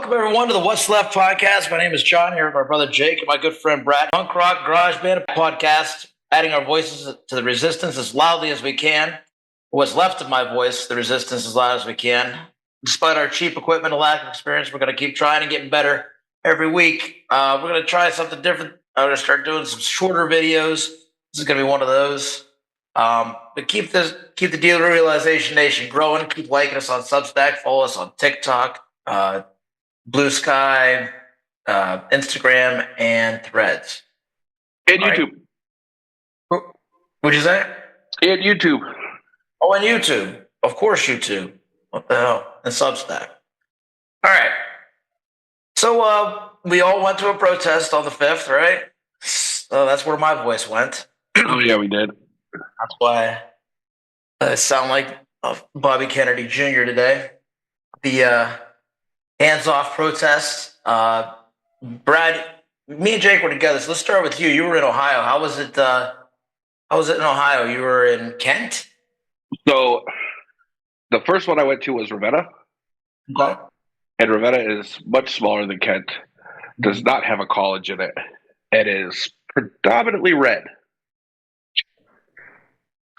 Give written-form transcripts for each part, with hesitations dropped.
Welcome, everyone, to the What's Left podcast. My name is John, here with my brother Jake and my good friend Brad. Punk Rock Garage Band podcast, adding our voices to the resistance as loudly as we can. What's left of my voice, the resistance as loud as we can. Despite our cheap equipment and lack of experience, we're going to keep trying and getting better every week. We're going to try something different. I'm going to start doing some shorter videos. This is going to be one of those. But keep the Dealer Realization Nation growing. Keep liking us on Substack. Follow us on TikTok, Blue Sky, Instagram, and Threads. And YouTube. Right. What'd you say? And YouTube. Oh, and YouTube. Of course, YouTube. What the hell? And Substack. All right. So we all went to a protest on the 5th, right? So that's where my voice went. Oh, yeah, we did. That's why I sound like Bobby Kennedy Jr. today. The hands-off protest. Brad, me and Jake were together, so let's start with you. You were in Ohio. How was it in Ohio? You were in Kent? So the first one I went to was Ravenna. Okay. And Ravenna is much smaller than Kent. Does not have a college in it. It is predominantly red.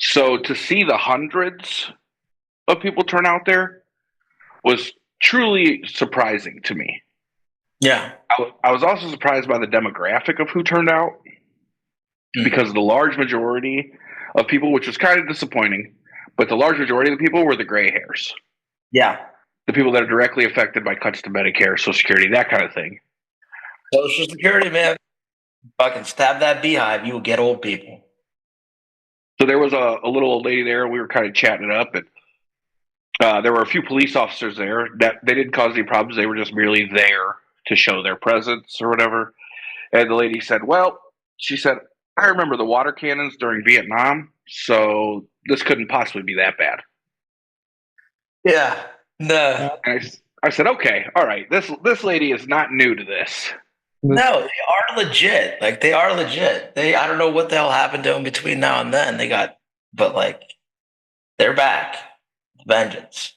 So to see the hundreds of people turn out there was truly surprising to me. Yeah. I was also surprised by the demographic of who turned out because the large majority of people, which was kind of disappointing, but the large majority of the people were the gray hairs. Yeah. The people that are directly affected by cuts to Medicare, Social Security, that kind of thing. Social Security, man. Fucking stab that beehive, you will get old people. So there was a little old lady there. We were kind of chatting it up, and there were a few police officers there that they didn't cause any problems. They were just merely there to show their presence or whatever. And the lady said, well, she said, I remember the water cannons during Vietnam, so this couldn't possibly be that bad. Yeah. No. And I said, okay, all right, this lady is not new to this. No, they are legit. Like, they are legit. I don't know what the hell happened to them between now and then. They're back. Vengeance.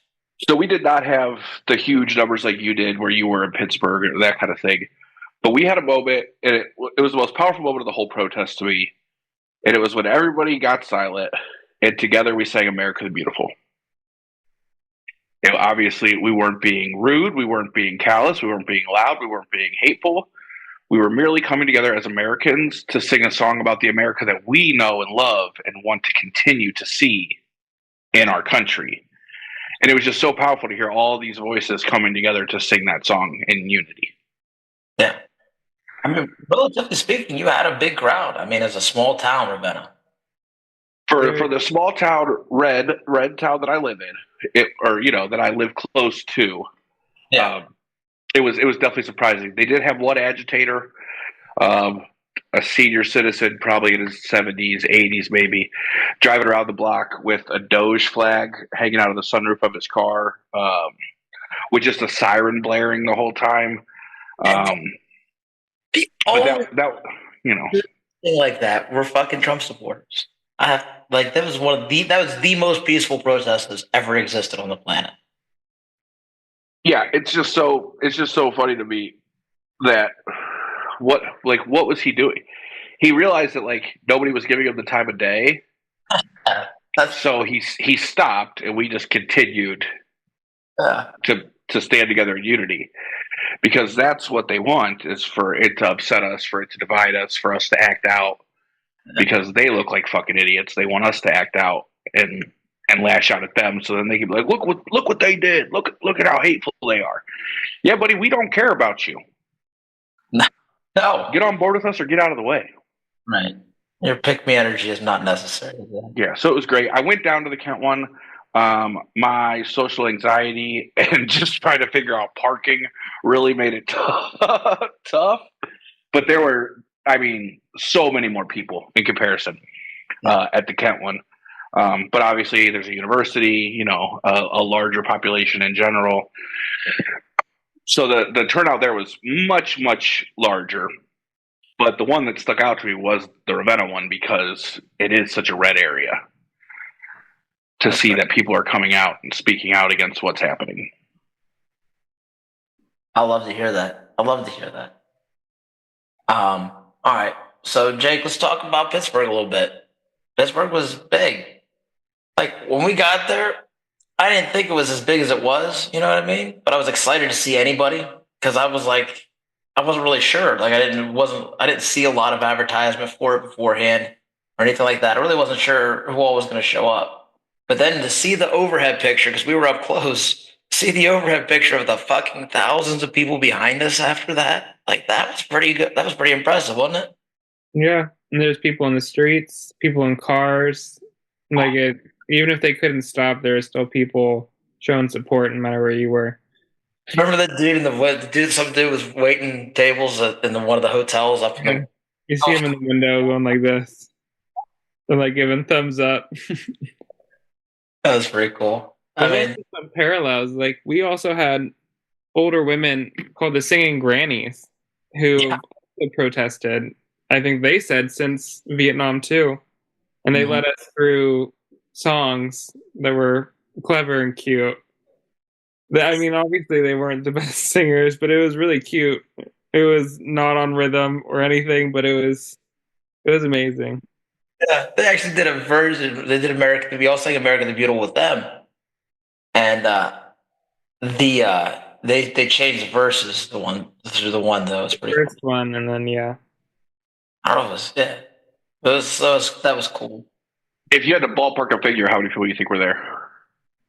So we did not have the huge numbers like you did where you were in Pittsburgh or that kind of thing. But we had a moment, and it was the most powerful moment of the whole protest to me. And it was when everybody got silent, and together we sang America the Beautiful. And obviously, we weren't being rude, we weren't being callous, we weren't being loud, we weren't being hateful. We were merely coming together as Americans to sing a song about the America that we know and love and want to continue to see in our country. And it was just so powerful to hear all these voices coming together to sing that song in unity. Yeah. I mean, relatively speaking, you had a big crowd. I mean, as a small town, Ravenna. For the small town, red town that I live in, that I live close to, Yeah. It was definitely surprising. They did have one agitator, a senior citizen, probably in his 70s, 80s maybe, driving around the block with a Doge flag hanging out of the sunroof of his car, with just a siren blaring the whole time. But that thing like that, we're fucking Trump supporters. That was the most peaceful protest that's ever existed on the planet. Yeah, it's just so funny to me that what was he doing? He realized that nobody was giving him the time of day, so he stopped, and we just continued to stand together in unity, because that's what they want, is for it to upset us, for it to divide us, for us to act out, because they look like fucking idiots. They want us to act out and lash out at them, so then they can be like, look what they did. Look at how hateful they are. Yeah, buddy, we don't care about you. No. Get on board with us or get out of the way. Right. Your pick-me energy is not necessary. Yeah, so it was great. I went down to the Kent one. My social anxiety and just trying to figure out parking really made it tough. But there were, so many more people in comparison at the Kent one. But obviously, there's a university, a larger population in general. So the turnout there was much, much larger. But the one that stuck out to me was the Ravenna one, because it is such a red area. To see that people are coming out and speaking out against what's happening. I love to hear that. I love to hear that. All right. So Jake, let's talk about Pittsburgh a little bit. Pittsburgh was big. Like when we got there, I didn't think it was as big as it was. You know what I mean? But I was excited to see anybody because I was like, I wasn't really sure. Like I didn't see a lot of advertisement for it beforehand or anything like that. I really wasn't sure who all was going to show up. But then to see the overhead picture, because we were up close, see the overhead picture of the fucking thousands of people behind us after that, like that was pretty good. That was pretty impressive, wasn't it? Yeah, and there's people in the streets, people in cars. Like it, even if they couldn't stop, there were still people showing support no matter where you were. Remember that dude some dude was waiting tables in one of the hotels up in Yeah. the. You see him in the window going like this, and like giving thumbs up. That was pretty cool. I There's mean, also some parallels. Like we also had older women called the singing grannies who yeah. also protested. I think they said since Vietnam too, and they Mhm. led us through songs that were clever and cute. I mean, obviously they weren't the best singers, but it was really cute. It was not on rhythm or anything, but it was amazing. Yeah, they actually did a version. They did American. We all sang "American the Beautiful" with them, and they changed the verses. The one through the one though was pretty First cool. one, and then yeah, I don't know. It was, yeah, that was cool. If you had to ballpark a figure, how many people do you think were there?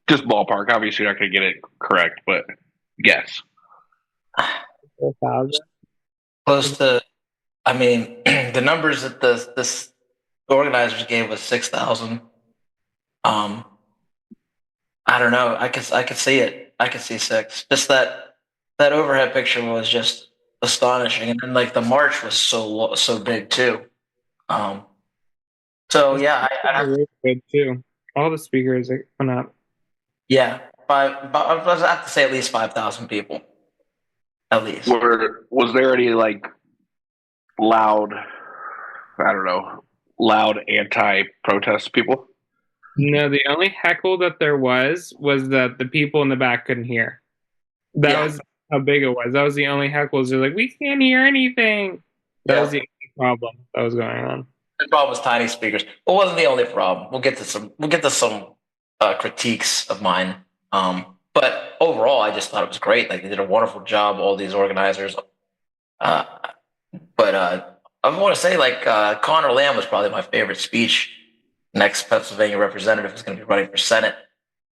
Just ballpark. Obviously, you're not going to get it correct, but guess. 4,000. Close to. I mean, the numbers that the organizers gave was 6,000. Um, I don't know. I could see it. I could see six. Just that overhead picture was just astonishing, and then like the march was so big too. Um, so The yeah, speakers were really good too. All the speakers that went up. yeah, I have to say at least 5,000 people, at least. Was there any like loud? I don't know, loud anti-protest people. No, the only heckle that there was that the people in the back couldn't hear. That Yeah, was how big it was. That was the only heckles. They're like, we can't hear anything. That was yeah. the only problem that was going on. The problem was tiny speakers. It wasn't the only problem. We'll get to some critiques of mine. But overall, I just thought it was great. Like they did a wonderful job. All these organizers. Uh, but I want to say like Connor Lamb was probably my favorite speech. Next Pennsylvania representative is going to be running for Senate,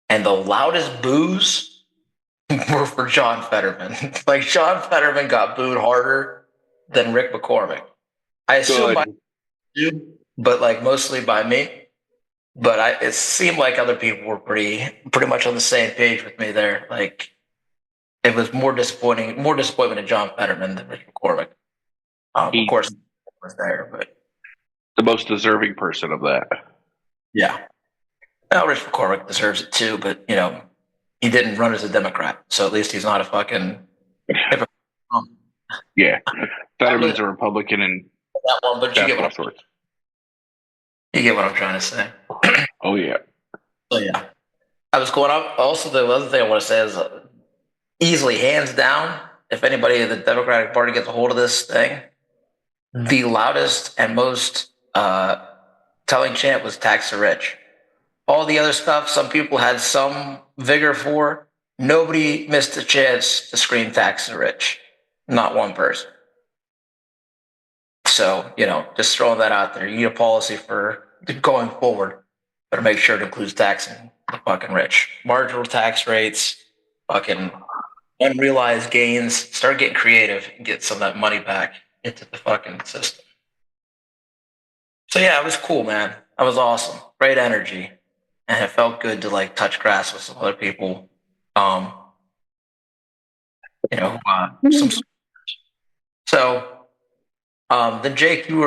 and the loudest boos were for John Fetterman. Like John Fetterman got booed harder than Rick McCormick. I assume by Good. you, but like mostly by me. But it seemed like other people were pretty much on the same page with me there. Like it was more disappointment in John Fetterman than Rick McCormick. Of He, course, was there, but the most deserving person of that. yeah. Well, Rich McCormick deserves it too, but he didn't run as a Democrat, so at least he's not a fucking hypocrite. Yeah, I really Fetterman's a Republican, and that one, but that's all sorts. you get what I'm trying to say. Oh yeah, So yeah, I was going up. Also, the other thing I want to say is easily, hands down, if anybody in the Democratic Party gets a hold of this thing, the loudest and most telling chant was "tax the rich." All the other stuff, some people had some vigor for. Nobody missed a chance to scream "tax the rich." Not one person. So, just throwing that out there. You need a policy for going forward. Better make sure it includes taxing the fucking rich. Marginal tax rates, fucking unrealized gains. Start getting creative and get some of that money back into the fucking system. So yeah, it was cool, man. That was awesome. Great energy. And it felt good to like touch grass with some other people. Um, some so then Jake, you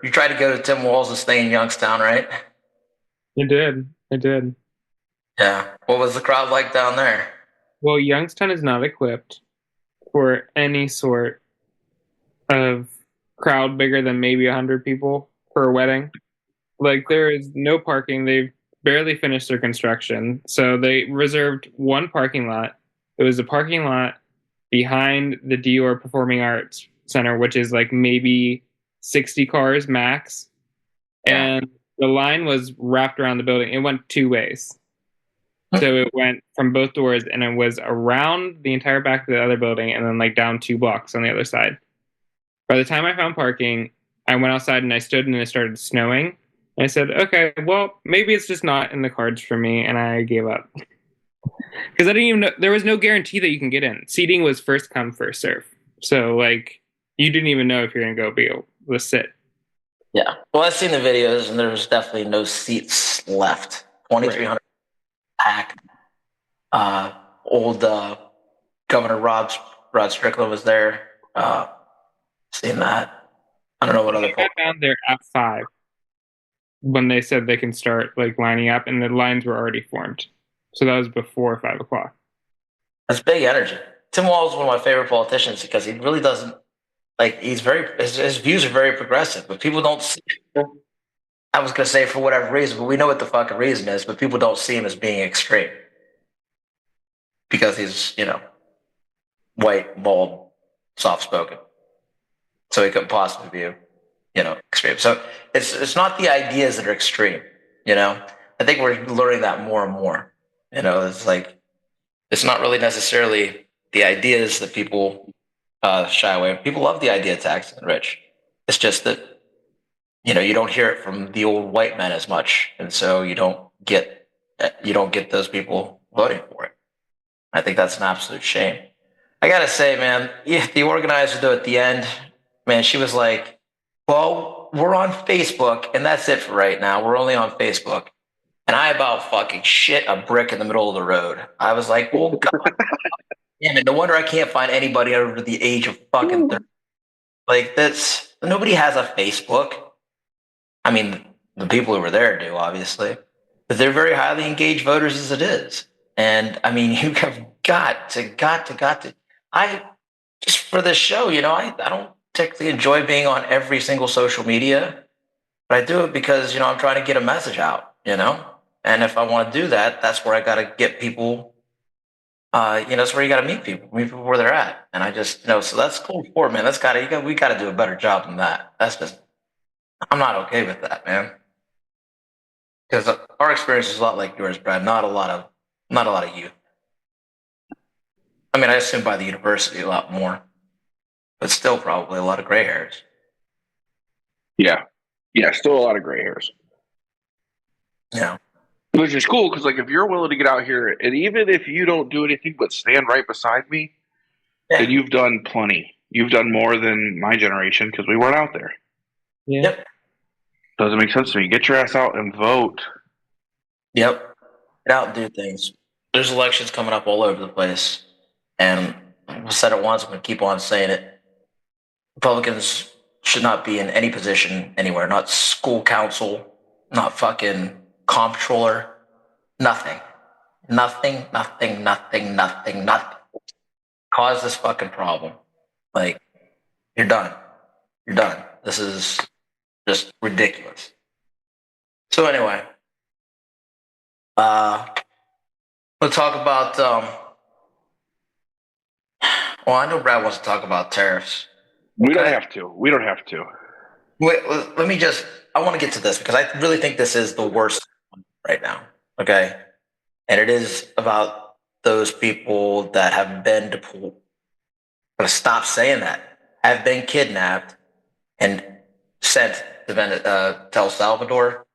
tried to go to Tim Walz' thing in Youngstown, right? It did. It did. Yeah. What was the crowd like down there? Well, Youngstown is not equipped for any sort of crowd bigger than maybe 100 people for a wedding. Like, there is no parking. They've barely finished their construction. So they reserved one parking lot. It was a parking lot behind the Dior Performing Arts Center, which is like maybe 60 cars max. Yeah. And the line was wrapped around the building. It went two ways. So it went from both doors, and it was around the entire back of the other building and then like down 2 blocks on the other side. By the time I found parking, I went outside and I stood and it started snowing. And I said, okay, well, maybe it's just not in the cards for me. And I gave up. Because I didn't even know, there was no guarantee that you can get in. Seating was first come, first serve. So, like, you didn't even know if you're going to go be able to sit. Yeah. Well, I've seen the videos, and there was definitely no seats left. 2,300 packed. Old Governor Rod Strickland was there. Seen that. I don't know what other. I got down there at 5 when they said they can start like lining up, and the lines were already formed. So that was before 5 o'clock. That's big energy. Tim Walz is one of my favorite politicians because he really doesn't he's his views are very progressive, but people don't see him. I was gonna say for whatever reason, but we know what the fucking reason is, but people don't see him as being extreme. Because he's, white, bald, soft spoken. So he couldn't possibly be, extreme. So it's not the ideas that are extreme, I think we're learning that more and more. It's like it's not really necessarily the ideas that people shy away. People love the idea of taxing the rich. It's just that you don't hear it from the old white men as much, and so you don't get those people voting for it. I think that's an absolute shame. I gotta say, man, the organizer though at the end, man, she was like, "Well, we're on Facebook, and that's it for right now. We're only on Facebook." And I about fucking shit a brick in the middle of the road. I was like, "Well, God, damn it! No wonder I can't find anybody over the age of fucking 30. Like that's nobody has a Facebook. I mean, the people who were there do, obviously, but they're very highly engaged voters as it is. And I mean, you have got to. I just for this show, I don't particularly enjoy being on every single social media, but I do it because I'm trying to get a message out, And if I want to do that, that's where I got to get people. That's where you got to meet people where they're at, and I just, so that's cool for man. We got to do a better job than that. That's just, I'm not okay with that, man. Because our experience is a lot like yours, Brad. Not a lot of youth. I mean, I assume by the university a lot more, but still probably a lot of gray hairs. Yeah, still a lot of gray hairs. Yeah, which is cool because, like, if you're willing to get out here, and even if you don't do anything but stand right beside me, then you've done plenty. You've done more than my generation because we weren't out there. Yeah. Yep. Doesn't make sense to me. Get your ass out and vote. Yep. Get out and do things. There's elections coming up all over the place. And I've said it once, I'm going to keep on saying it. Republicans should not be in any position anywhere. Not school council, not fucking comptroller, nothing. Nothing. Cause this fucking problem. Like, you're done. This is just ridiculous. So anyway, we'll talk about, well, I know Brad wants to talk about tariffs. We don't have to. Wait, I want to get to this because I really think this is the worst one right now. Okay. And it is about those people that have been deported. I'm going to stop saying that. Have been kidnapped and sent to El Salvador.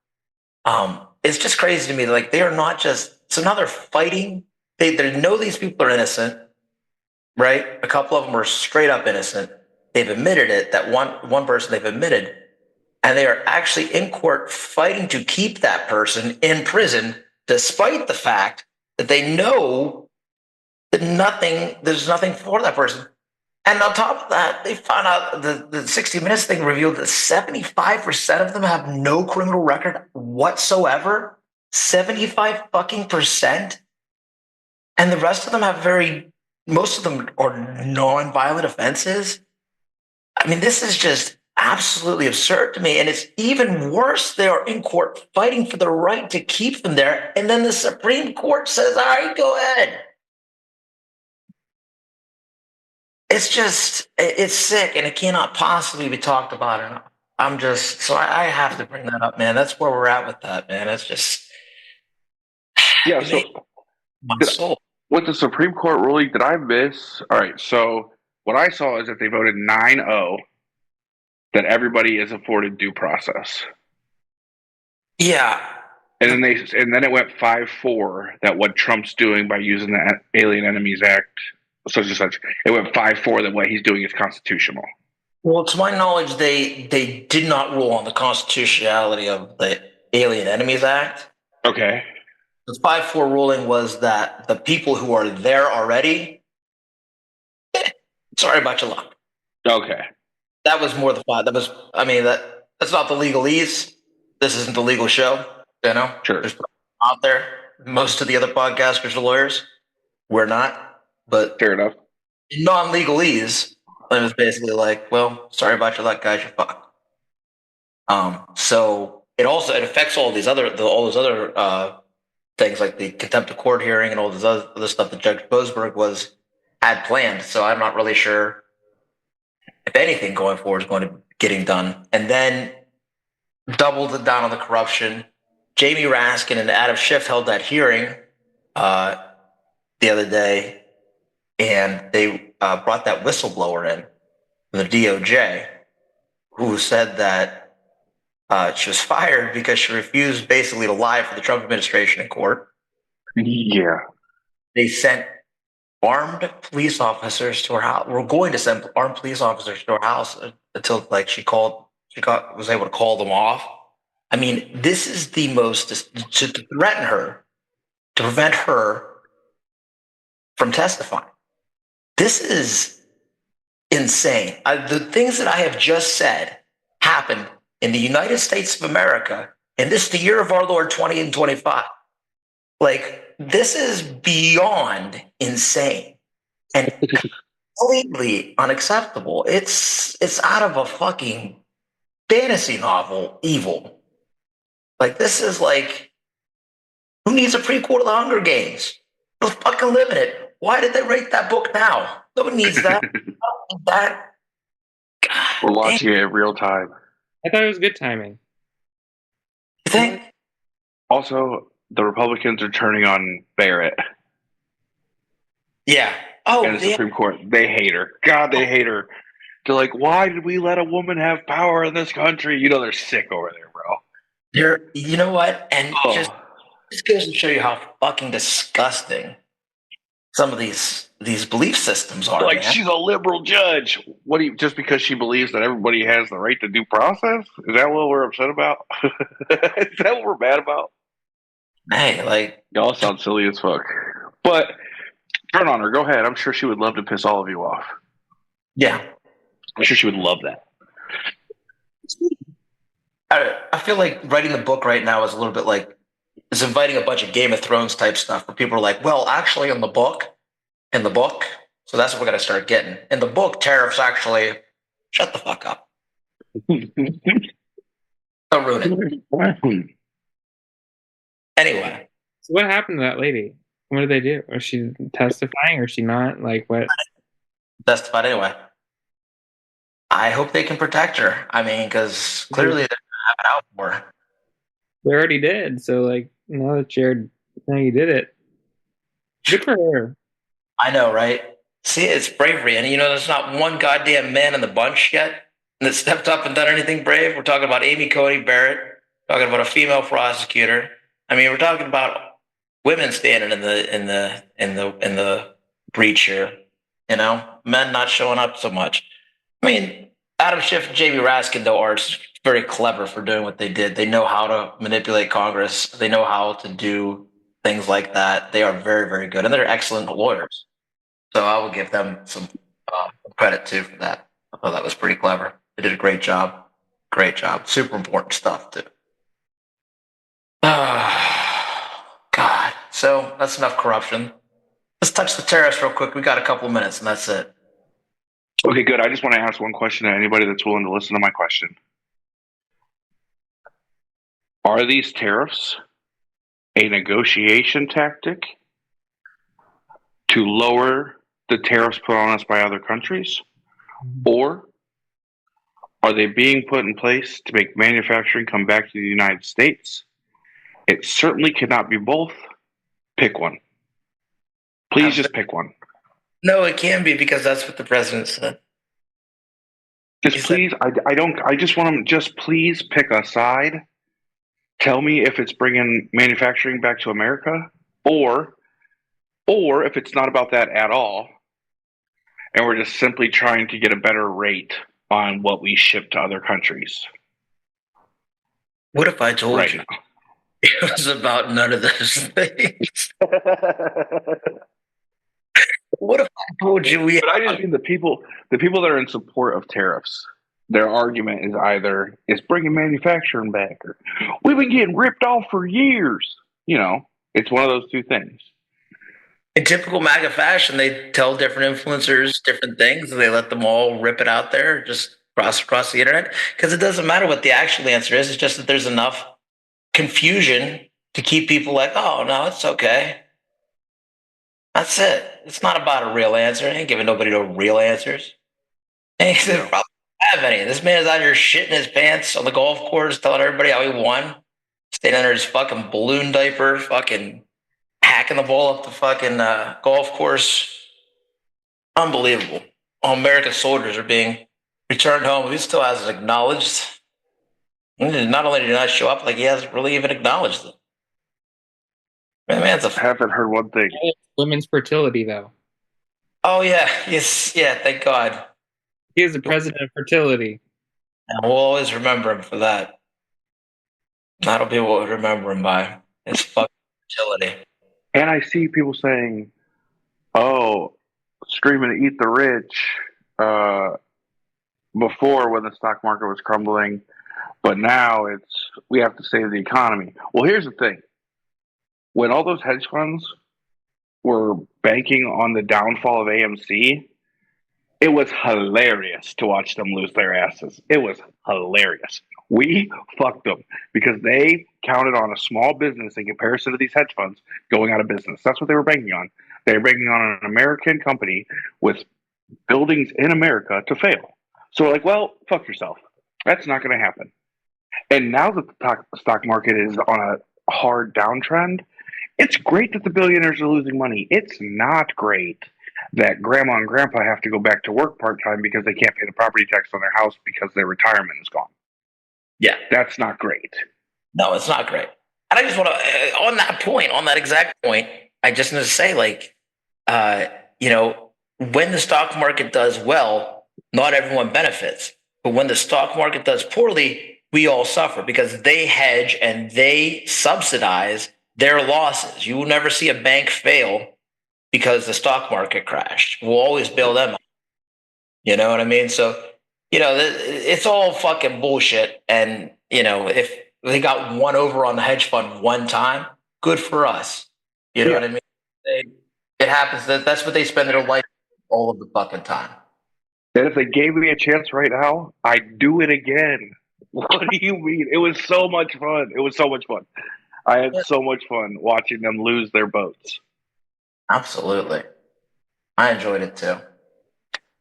It's just crazy to me. Like, they are not just, so now they're fighting. They know these people are innocent, right? A couple of them are straight up innocent. They've admitted it, that one person they've admitted, and they are actually in court fighting to keep that person in prison, despite the fact that they know that there's nothing for that person. And on top of that, they found out the 60 Minutes thing revealed that 75% of them have no criminal record whatsoever. 75 fucking percent. And the rest of them most of them are non-violent offenses. I mean, this is just absolutely absurd to me. And it's even worse. They are in court fighting for the right to keep them there. And then the Supreme Court says, all right, go ahead. it's sick and it cannot possibly be talked about enough. I have to bring that up, man. That's where we're at with that, man. It's just, Yeah. it makes So my did, soul. with the Supreme Court ruling, did I miss? All right. So what I saw is that they voted 9-0 that everybody is afforded due process. Yeah. And then it went 5-4 that what Trump's doing by using the Alien Enemies Act, such and such. It went 5-4 that what he's doing is constitutional. Well, to my knowledge, they did not rule on the constitutionality of the Alien Enemies Act. Okay. The 5-4 ruling was that the people who are there already, sorry about your luck. Okay. That was more the five. That was, I mean, that's not the legalese. This isn't the legal show. You know, Sure. there's out there. Most of the other podcasters are lawyers. We're not, but Fair enough. non-legalese. It was basically like, well, sorry about your luck, guys. You're fucked. So it affects all those other things like the contempt of court hearing and all this other stuff that Judge Boasberg had planned. So I'm not really sure if anything going forward is going to be getting done. And then doubled it down on the corruption. Jamie Raskin and Adam Schiff held that hearing the other day, and they brought that whistleblower in, the DOJ, who said that she was fired because she refused basically to lie for the Trump administration in court. Yeah. They sent armed police officers to her house. We're going to send armed police officers to her house until like was able to call them off. I mean, this is the most to threaten her, to prevent her from testifying. This is insane. The things that I have just said happened in the United States of America, and this is the year of our Lord 2025. Like, this is beyond insane and completely unacceptable. It's out of a fucking fantasy novel evil. Like, this is like, who needs a prequel to the Hunger Games? They'll fucking live in it. Why did they rate that book now? No one needs that. that. God, We're watching it in real time. I thought it was good timing. you think? Also, the Republicans are turning on Barrett Yeah. Oh, and the yeah. Supreme Court. They hate her. God, they hate her. They're like, why did we let a woman have power in this country? You know, they're sick over there, bro. You know what? And Oh. just goes to show you how fucking disgusting some of these belief systems are. Like, man. she's a liberal judge. What do you, just because she believes that everybody has the right to due process? Is that what we're upset about? Is that what we're mad about? Hey, like, Y'all sound silly as fuck. But turn on her. Go ahead. I'm sure she would love to piss all of you off. yeah. I'm sure she would love that. I feel like writing the book right now is a little bit like it's inviting a bunch of Game of Thrones type stuff where people are like, well, actually, in the book, so that's what we're going to start getting. In the book, Tarriffs actually, shut the fuck up. Don't ruin it. Anyway. So what happened to that lady? What did they do? Was she testifying or is she not? Like what? Testified anyway. I hope they can protect her. I mean, because clearly they're going to have it out for her. They already did. So like, now that you did it. Good for her. I know, right? See, it's bravery. And, there's not one goddamn man in the bunch yet that stepped up and done anything brave. We're talking about Amy Comey Barrett, talking about a female prosecutor. I mean, we're talking about women standing in the breach here. Men not showing up so much. I mean, Adam Schiff and Jamie Raskin, though, are very clever for doing what they did. They know how to manipulate Congress. They know how to do things like that. They are very, very good, and they're excellent lawyers. So I will give them some credit too for that. I thought that was pretty clever. They did a great job. Great job. Super important stuff too. God. So that's enough corruption. Let's touch the tariffs real quick. We got a couple of minutes, and that's it. Okay, good. I just want to ask one question to anybody that's willing to listen to my question. Are these tariffs a negotiation tactic to lower the tariffs put on us by other countries, or are they being put in place to make manufacturing come back to the United States? It certainly cannot be both. Pick one. Please just pick one. No, it can be, because that's what the president said. Just please, I just want them, just please pick a side. Tell me if it's bringing manufacturing back to America, or if it's not about that at all, and we're just simply trying to get a better rate on what we ship to other countries. What if I told Right you now. it was about none of those things? What if I told you we? But I just mean the people that are in support of tariffs. Their argument is either it's bringing manufacturing back, or we've been getting ripped off for years. You know, it's one of those two things. In typical MAGA fashion, they tell different influencers different things, and they let them all rip it out there, just across the internet. Because it doesn't matter what the actual answer is; it's just that there's enough confusion to keep people like, "Oh no, it's okay." That's it. It's not about a real answer. I ain't giving nobody no real answers. Ain't probably don't have any. This man's out here shitting his pants on the golf course, telling everybody how he won, staying under his fucking balloon diaper, fucking hacking the ball up the fucking golf course. Unbelievable. All American soldiers are being returned home. He still hasn't acknowledged. Not only did he not show up, like he hasn't really even acknowledged it. Man, I haven't heard one thing. Women's fertility, though. Oh yeah, yes, yeah. Thank God. He is the president of fertility. And we'll always remember him for that. That'll be what we remember him by. His fucking fertility. And I see people saying, "Oh, screaming to eat the rich," before when the stock market was crumbling, but now it's we have to save the economy. Well, here's the thing: when all those hedge funds were banking on the downfall of AMC, it was hilarious to watch them lose their asses. It was hilarious. We fucked them because they counted on a small business in comparison to these hedge funds going out of business. That's what they were banking on. They were banking on an American company with buildings in America to fail. So we're like, well, fuck yourself. That's not going to happen. And now that the stock market is on a hard downtrend, it's great that the billionaires are losing money. It's not great that grandma and grandpa have to go back to work part-time because they can't pay the property tax on their house because their retirement is gone. Yeah. That's not great. No, it's not great. And I just want to, on that point, on that exact point, I just want to say, like, when the stock market does well, not everyone benefits. But when the stock market does poorly, we all suffer because they hedge and they subsidize their losses. You will never see a bank fail because the stock market crashed. We'll always bail them out. You know what I mean? So, it's all fucking bullshit. And, if they got one over on the hedge fund one time, good for us. You know what I mean? It happens. That's what they spend their life all of the fucking time. And if they gave me a chance right now, I'd do it again. What do you mean? It was so much fun. It was so much fun. I had so much fun watching them lose their boats. Absolutely. I enjoyed it too.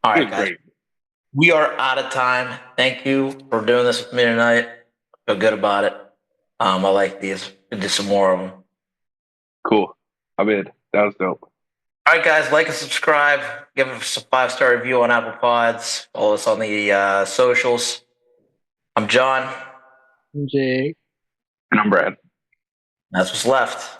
All right, guys. Great. We are out of time. Thank you for doing this with me tonight. I feel good about it. I like these. We did some more of them. Cool. I'm in. That was dope. All right, guys. Like and subscribe. Give us a 5-star review on Apple Pods. Follow us on the socials. I'm John. I'm Jake. And I'm Brad. That's what's left.